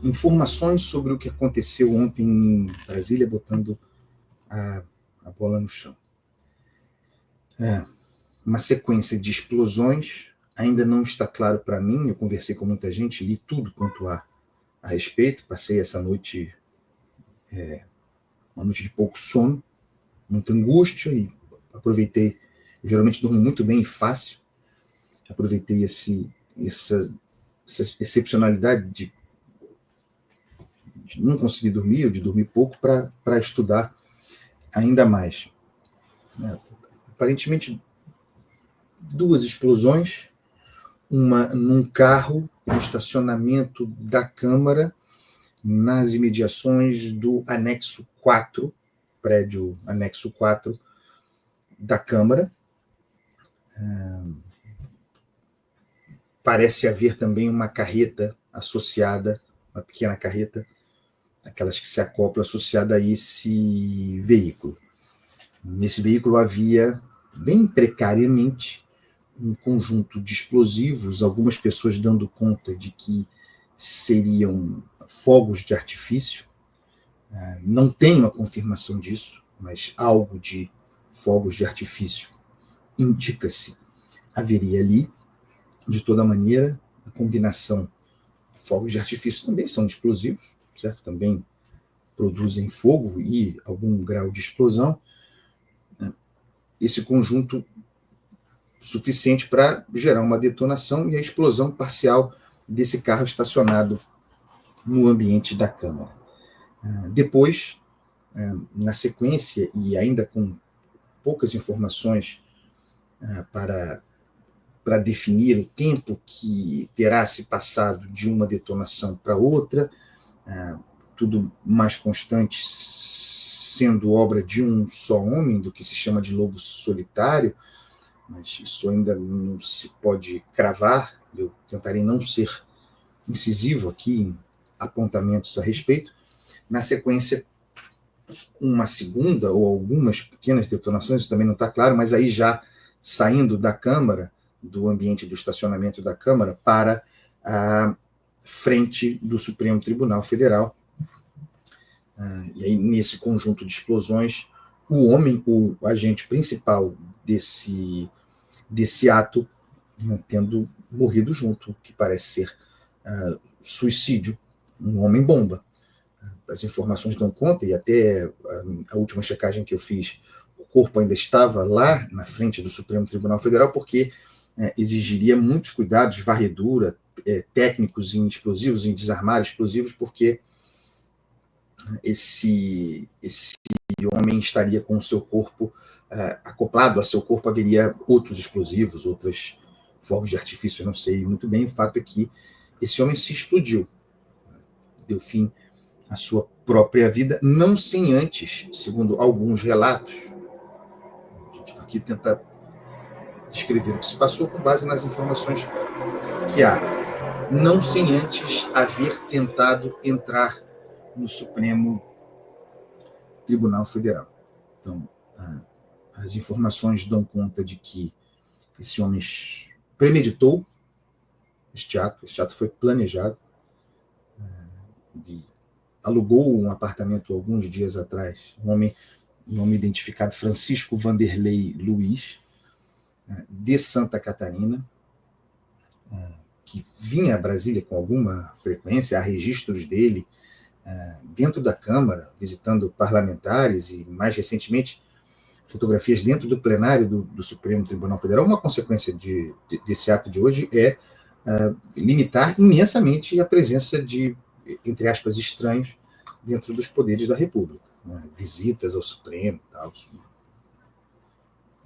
informações sobre o que aconteceu ontem em Brasília, botando a bola no chão. Uma sequência de explosões, ainda não está claro para mim, eu conversei com muita gente, li tudo quanto há a respeito, passei essa noite, uma noite de pouco sono, muita angústia, e aproveitei, eu geralmente durmo muito bem e fácil, aproveitei essa excepcionalidade de não conseguir dormir, ou de dormir pouco, para estudar ainda mais. Aparentemente, 2 explosões, uma num carro, no estacionamento da Câmara, nas imediações do anexo 4, prédio anexo 4 da Câmara. Parece haver também uma carreta associada, uma pequena carreta, aquelas que se acoplam, associada a esse veículo. Nesse veículo havia, bem precariamente, um conjunto de explosivos, algumas pessoas dando conta de que seriam fogos de artifício. Não tenho a confirmação disso, mas algo de fogos de artifício indica-se haveria ali. De toda maneira, a combinação de fogos de artifício também são explosivos, certo? Também produzem fogo e algum grau de explosão. Esse conjunto suficiente para gerar uma detonação e a explosão parcial desse carro estacionado no ambiente da Câmara. Depois, na sequência, e ainda com poucas informações para definir o tempo que terá se passado de uma detonação para outra, tudo mais constante, sendo obra de um só homem, do que se chama de lobo solitário, mas isso ainda não se pode cravar. Eu tentarei não ser incisivo aqui em apontamentos a respeito. Na sequência, uma segunda ou algumas pequenas detonações, isso também não está claro, mas aí já saindo da Câmara, do ambiente do estacionamento da Câmara, para a frente do Supremo Tribunal Federal. E aí, nesse conjunto de explosões, o agente principal desse ato, tendo morrido junto, que parece ser suicídio, um homem-bomba. As informações dão conta, e até a última checagem que eu fiz, o corpo ainda estava lá na frente do Supremo Tribunal Federal, porque exigiria muitos cuidados, varredura, técnicos em explosivos, em desarmar explosivos, porque esse homem estaria com o seu corpo, acoplado a seu corpo haveria outros explosivos, outros fogos de artifício, eu não sei muito bem. O fato é que esse homem se explodiu, deu fim à sua própria vida, não sem antes, segundo alguns relatos, a gente aqui tenta descrever o que se passou com base nas informações que há, não sem antes haver tentado entrar no Supremo Tribunal Federal. Então, as informações dão conta de que esse homem premeditou este ato foi planejado, alugou um apartamento alguns dias atrás, um homem, nome identificado, Francisco Vanderlei Luiz, de Santa Catarina, que vinha a Brasília com alguma frequência, há registros dele dentro da Câmara, visitando parlamentares, e mais recentemente fotografias dentro do plenário do Supremo Tribunal Federal. Uma consequência desse ato de hoje é limitar imensamente a presença de, entre aspas, estranhos dentro dos poderes da República. Visitas ao Supremo, tal.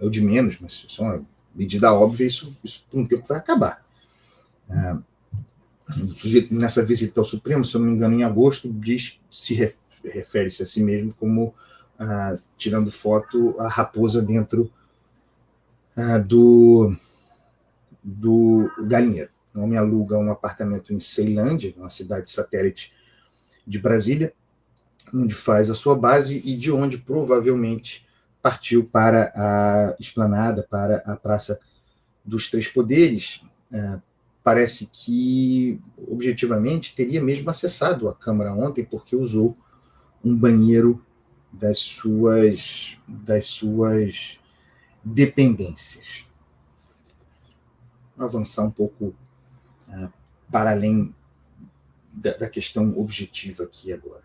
É o de menos, mas isso é uma medida óbvia, isso por um tempo vai acabar. O sujeito, nessa visita ao Supremo, se eu não me engano, em agosto, refere-se a si mesmo como tirando foto a raposa dentro do galinheiro. O homem aluga um apartamento em Ceilândia, uma cidade satélite de Brasília, onde faz a sua base e de onde provavelmente partiu para a esplanada, para a Praça dos Três Poderes, parece que, objetivamente, teria mesmo acessado a Câmara ontem porque usou um banheiro das suas dependências. Vou avançar um pouco para além da questão objetiva aqui agora.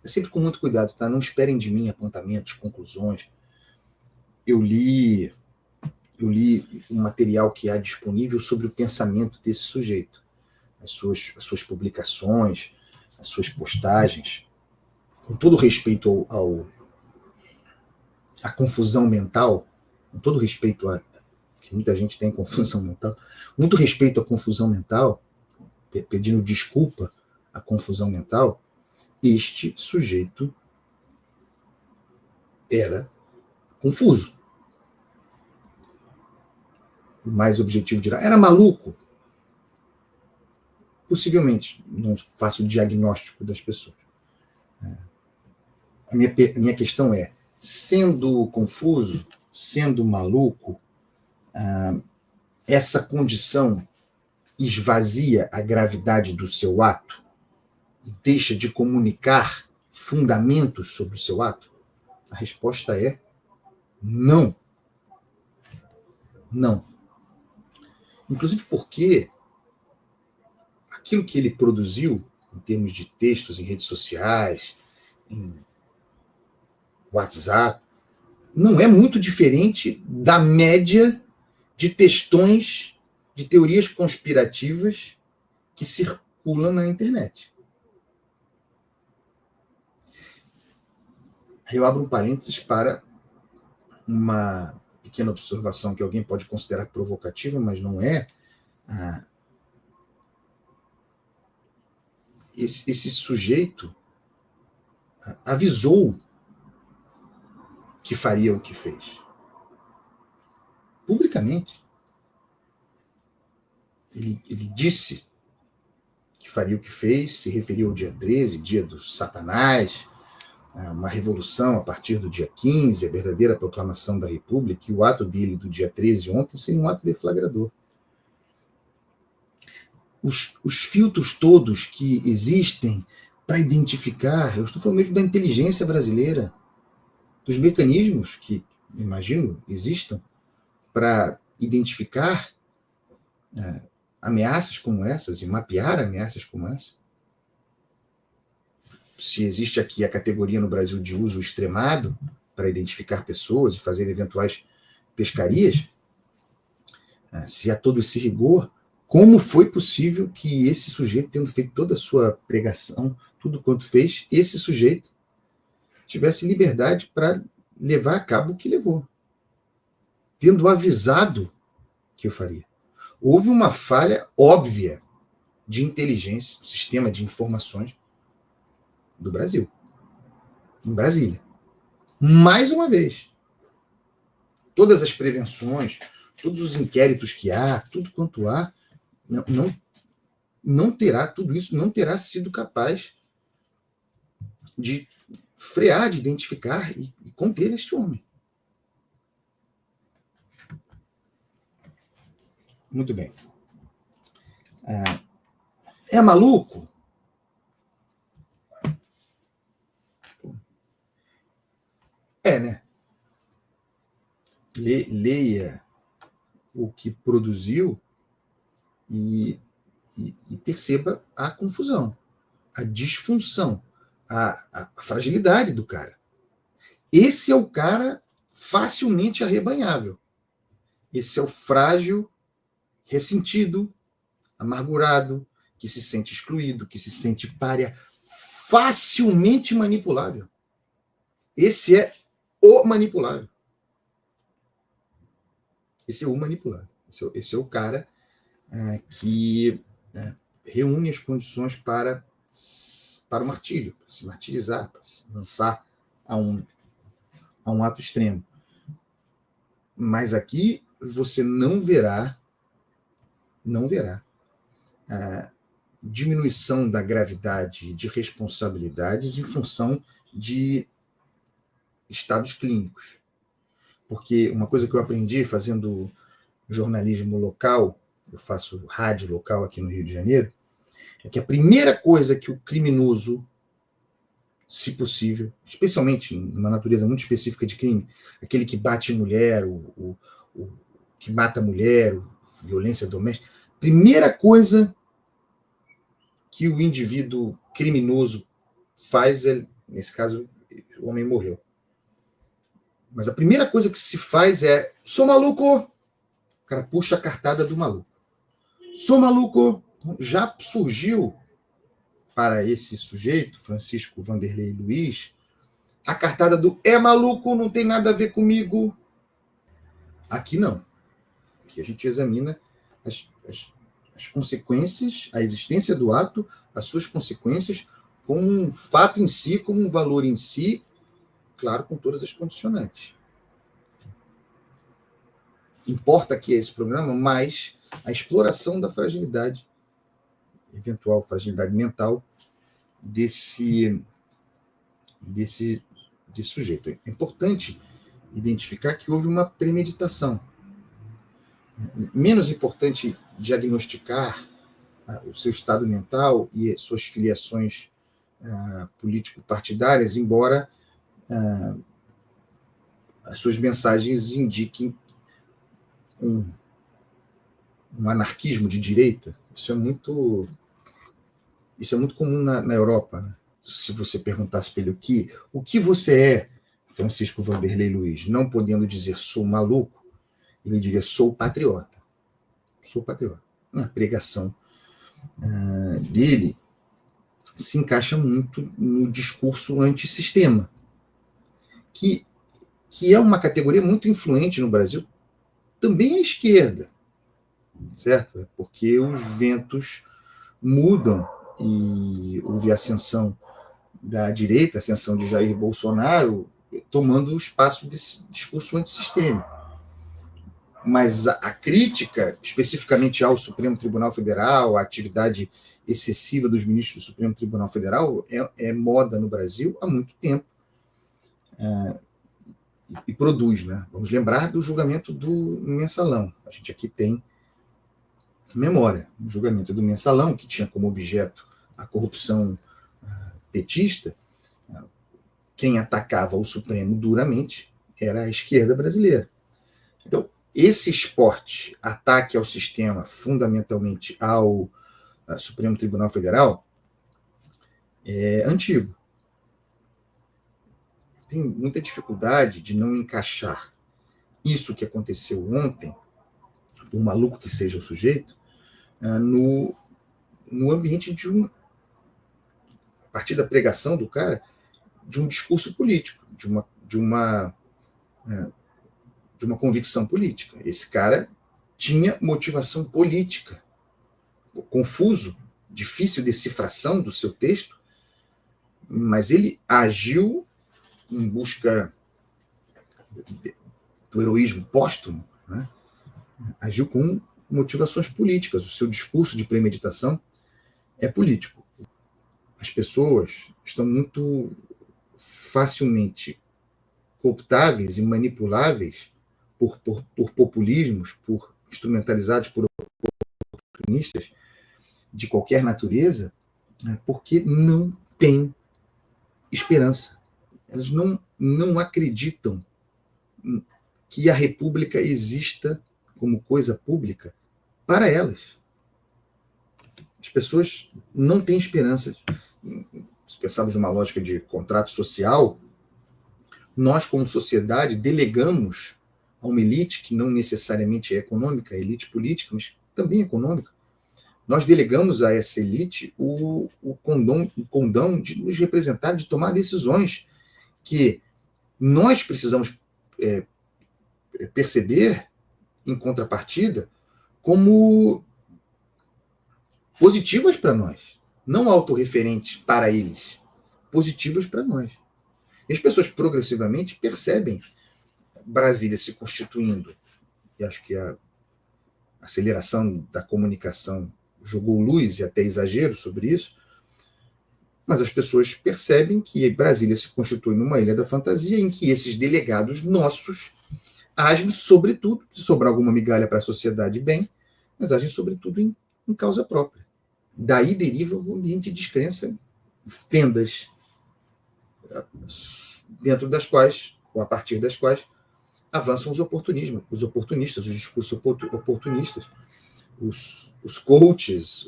Mas sempre com muito cuidado, tá? Não esperem de mim apontamentos, conclusões. Eu li um material que há disponível sobre o pensamento desse sujeito, as suas publicações, as suas postagens, com todo respeito à confusão mental, com todo respeito a que muita gente tem confusão mental, muito respeito à confusão mental, pedindo desculpa à confusão mental, este sujeito era confuso. O mais objetivo dirá, era maluco? Possivelmente, não faço o diagnóstico das pessoas. A minha questão é, sendo confuso, sendo maluco, essa condição esvazia a gravidade do seu ato e deixa de comunicar fundamentos sobre o seu ato? A resposta é não. Não. Inclusive porque aquilo que ele produziu, em termos de textos em redes sociais, em WhatsApp, não é muito diferente da média de textões de teorias conspirativas que circulam na internet. Aí eu abro um parênteses para uma pequena observação que alguém pode considerar provocativa, mas não é. Esse sujeito avisou que faria o que fez. Publicamente. Ele disse que faria o que fez, se referiu ao dia 13, dia do Satanás, uma revolução a partir do dia 15, a verdadeira proclamação da República, e o ato dele do dia 13 ontem seria um ato deflagrador. Os filtros todos que existem para identificar, eu estou falando mesmo da inteligência brasileira, dos mecanismos que, imagino, existam para identificar ameaças como essas e mapear ameaças como essa. Se existe aqui a categoria no Brasil de uso extremado para identificar pessoas e fazer eventuais pescarias, se há todo esse rigor, como foi possível que esse sujeito, tendo feito toda a sua pregação, tudo quanto fez, esse sujeito tivesse liberdade para levar a cabo o que levou, tendo avisado que o faria? Houve uma falha óbvia de inteligência, sistema de informações do Brasil, em Brasília. Mais uma vez, todas as prevenções, todos os inquéritos que há, tudo quanto há, não terá, tudo isso não terá sido capaz de frear, de identificar e conter este homem. Muito bem. É maluco? Né? Leia o que produziu e perceba a confusão, a disfunção, a fragilidade do cara. Esse é o cara facilmente arrebanhável. Esse é o frágil, ressentido, amargurado, que se sente excluído, que se sente pária, facilmente manipulável. Esse é o manipulável. Esse é o manipulável. Esse é o cara que reúne as condições para o martírio, para se martirizar, para se lançar a um ato extremo. Mas aqui você não verá diminuição da gravidade de responsabilidades em função de estados clínicos. Porque uma coisa que eu aprendi fazendo jornalismo local eu faço rádio local aqui no Rio de Janeiro, é que a primeira coisa que o criminoso, se possível, especialmente numa natureza muito específica de crime, aquele que bate mulher, o que mata mulher, violência doméstica, primeira coisa que o indivíduo criminoso faz, nesse caso, o homem morreu. Mas a primeira coisa que se faz é: sou maluco! O cara puxa a cartada do maluco. Sou maluco! Já surgiu para esse sujeito, Francisco Vanderlei Luiz, a cartada do é maluco, não tem nada a ver comigo. Aqui não. Aqui a gente examina as consequências, a existência do ato, as suas consequências, como um fato em si, como um valor em si, claro, com todas as condicionantes. Importa aqui esse programa mais a exploração da fragilidade, eventual fragilidade mental, desse sujeito. É importante identificar que houve uma premeditação. Menos importante diagnosticar o seu estado mental e suas filiações político-partidárias, embora as suas mensagens indiquem um anarquismo de direita. Isso é muito comum na Europa, né? Se você perguntasse para ele o que você é, Francisco Vanderlei Luiz, não podendo dizer sou maluco, ele diria sou patriota. Sou patriota. A pregação dele se encaixa muito no discurso antissistema, que é uma categoria muito influente no Brasil, também à esquerda, certo? Porque os ventos mudam e houve a ascensão da direita, a ascensão de Jair Bolsonaro, tomando o espaço desse discurso antissistêmico. Mas a crítica, especificamente ao Supremo Tribunal Federal, a atividade excessiva dos ministros do Supremo Tribunal Federal, é moda no Brasil há muito tempo. E produz, né? Vamos lembrar do julgamento do Mensalão. A gente aqui tem memória. O julgamento do Mensalão, que tinha como objeto a corrupção petista, quem atacava o Supremo duramente era a esquerda brasileira. Então, esse esporte, ataque ao sistema, fundamentalmente ao Supremo Tribunal Federal, é antigo. Tem muita dificuldade de não encaixar isso que aconteceu ontem, por maluco que seja o sujeito, no ambiente a partir da pregação do cara, de um discurso político, de uma convicção política. Esse cara tinha motivação política. Confuso, difícil decifração do seu texto, mas ele agiu em busca do heroísmo póstumo, né? Agiu com motivações políticas. O seu discurso de premeditação é político. As pessoas estão muito facilmente cooptáveis e manipuláveis por populismos, por instrumentalizados por oportunistas de qualquer natureza, porque não têm esperança. Elas não acreditam que a República exista como coisa pública para elas. As pessoas não têm esperança. Se pensarmos numa lógica de contrato social, nós, como sociedade, delegamos a uma elite que não necessariamente é econômica, é elite política, mas também econômica. Nós delegamos a essa elite o condão de nos representar, de tomar decisões que nós precisamos perceber, em contrapartida, como positivas para nós, não autorreferentes para eles, positivas para nós. E as pessoas progressivamente percebem Brasília se constituindo, e acho que a aceleração da comunicação jogou luz e até exagero sobre isso, mas as pessoas percebem que Brasília se constitui numa ilha da fantasia em que esses delegados nossos agem, sobretudo, se sobrar alguma migalha para a sociedade, bem, mas agem sobretudo em causa própria. Daí deriva o ambiente de descrença, fendas dentro das quais, ou a partir das quais, avançam os oportunistas, os discursos oportunistas, os coaches,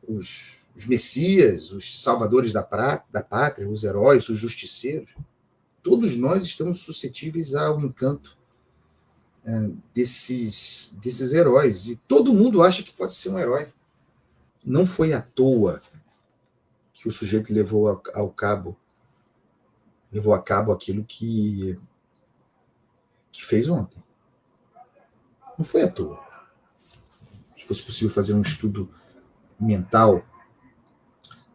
os messias, os salvadores da pátria, os heróis, os justiceiros. Todos nós estamos suscetíveis ao encanto desses heróis. E todo mundo acha que pode ser um herói. Não foi à toa que o sujeito levou a cabo aquilo que fez ontem. Não foi à toa. Se fosse possível fazer um estudo mental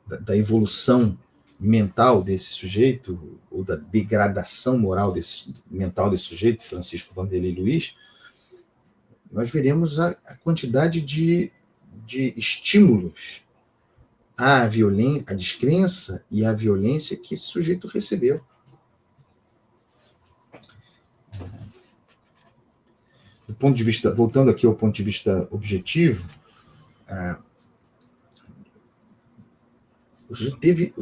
da evolução mental desse sujeito, ou da degradação moral mental desse sujeito, Francisco Vanderlei Luiz, nós veremos a quantidade de estímulos à violência, à descrença e à violência que esse sujeito recebeu. Do ponto de vista, voltando aqui ao ponto de vista objetivo, o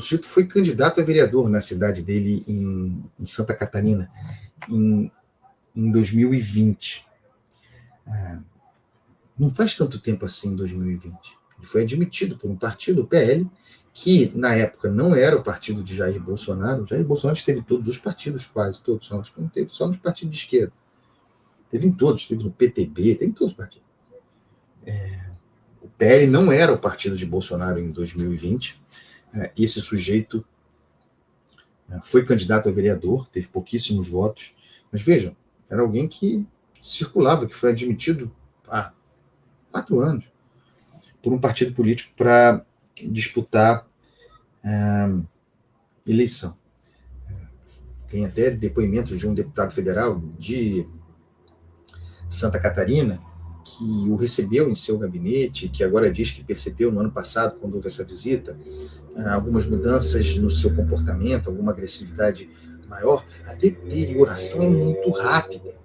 sujeito foi candidato a vereador na cidade dele, em Santa Catarina, em 2020. Não faz tanto tempo assim, em 2020. Ele foi admitido por um partido, o PL, que na época não era o partido de Jair Bolsonaro. Jair Bolsonaro esteve em todos os partidos, quase todos, acho que não teve só nos partidos de esquerda. Teve em todos, teve no PTB, teve em todos os partidos. O PL não era o partido de Bolsonaro em 2020. Esse sujeito foi candidato a vereador, teve pouquíssimos votos, mas vejam, era alguém que circulava, que foi admitido há 4 anos por um partido político para disputar eleição. Tem até depoimentos de um deputado federal de Santa Catarina que o recebeu em seu gabinete, que agora diz que percebeu no ano passado, quando houve essa visita, algumas mudanças no seu comportamento, alguma agressividade maior. A deterioração é muito rápida.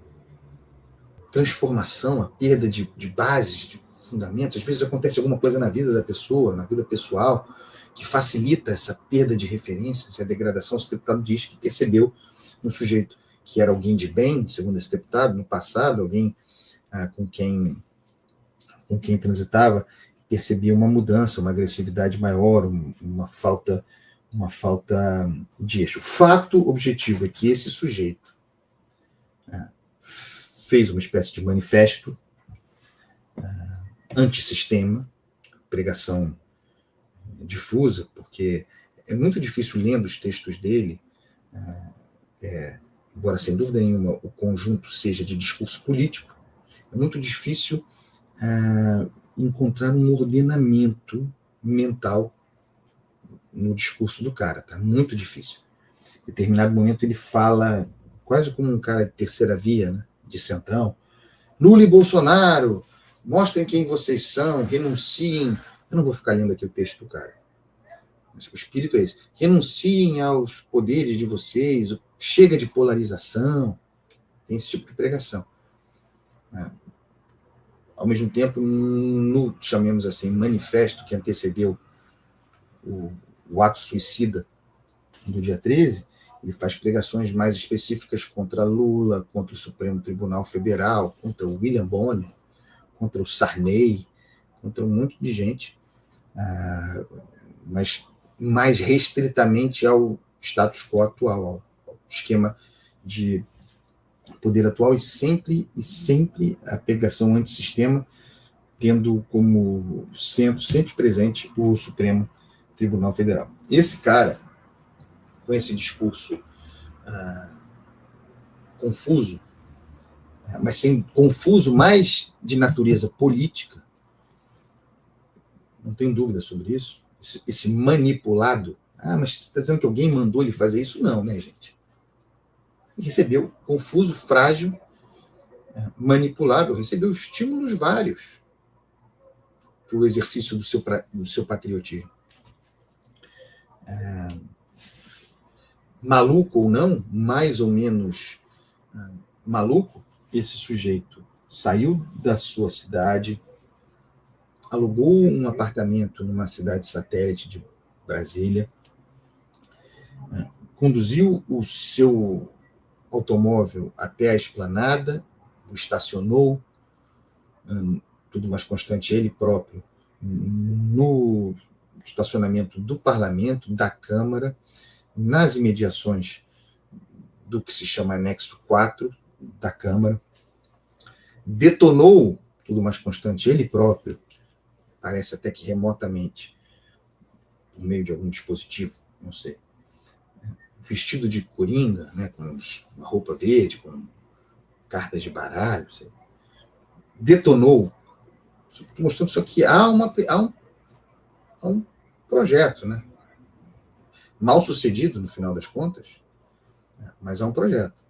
Transformação, a perda de bases, de fundamentos. Às vezes acontece alguma coisa na vida da pessoa, na vida pessoal, que facilita essa perda de referências, a degradação. Esse deputado diz que percebeu no sujeito que era alguém de bem, segundo esse deputado, no passado, alguém com quem transitava, percebia uma mudança, uma agressividade maior, uma falta de eixo. O fato objetivo é que esse sujeito fez uma espécie de manifesto antissistema, pregação difusa, porque é muito difícil, lendo os textos dele, embora sem dúvida nenhuma o conjunto seja de discurso político, é muito difícil encontrar um ordenamento mental no discurso do cara, tá? Muito difícil. Em determinado momento ele fala quase como um cara de terceira via, né? De centrão. Lula e Bolsonaro, mostrem quem vocês são, renunciem. Eu não vou ficar lendo aqui o texto do cara. Mas o espírito é esse. Renunciem aos poderes de vocês, chega de polarização. Tem esse tipo de pregação. Ao mesmo tempo, no, chamemos assim, manifesto que antecedeu o ato suicida do dia 13, ele faz pregações mais específicas contra Lula, contra o Supremo Tribunal Federal, contra o William Bonner, contra o Sarney, contra um monte de gente, mas mais restritamente ao status quo atual, ao esquema de poder atual, e sempre a pregação antissistema, tendo como centro sempre presente o Supremo Tribunal Federal. Esse cara, com esse discurso confuso, mas sem confuso mais de natureza política, não tenho dúvida sobre isso, esse manipulado, mas você está dizendo que alguém mandou ele fazer isso? Não, né, gente? Ele recebeu confuso, frágil, manipulável, recebeu estímulos vários para o exercício do seu patriotismo. Maluco ou não, mais ou menos maluco, esse sujeito saiu da sua cidade, alugou um apartamento numa cidade satélite de Brasília, conduziu o seu automóvel até a esplanada, o estacionou, tudo mais constante ele próprio, no estacionamento do parlamento, da Câmara, nas imediações do que se chama anexo 4 da Câmara, detonou, tudo mais constante ele próprio, parece até que remotamente, por meio de algum dispositivo, não sei, vestido de coringa, né, com uma roupa verde, com cartas de baralho, sei, detonou, mostrando isso aqui, há um projeto, né? Mal sucedido, no final das contas, mas há um projeto.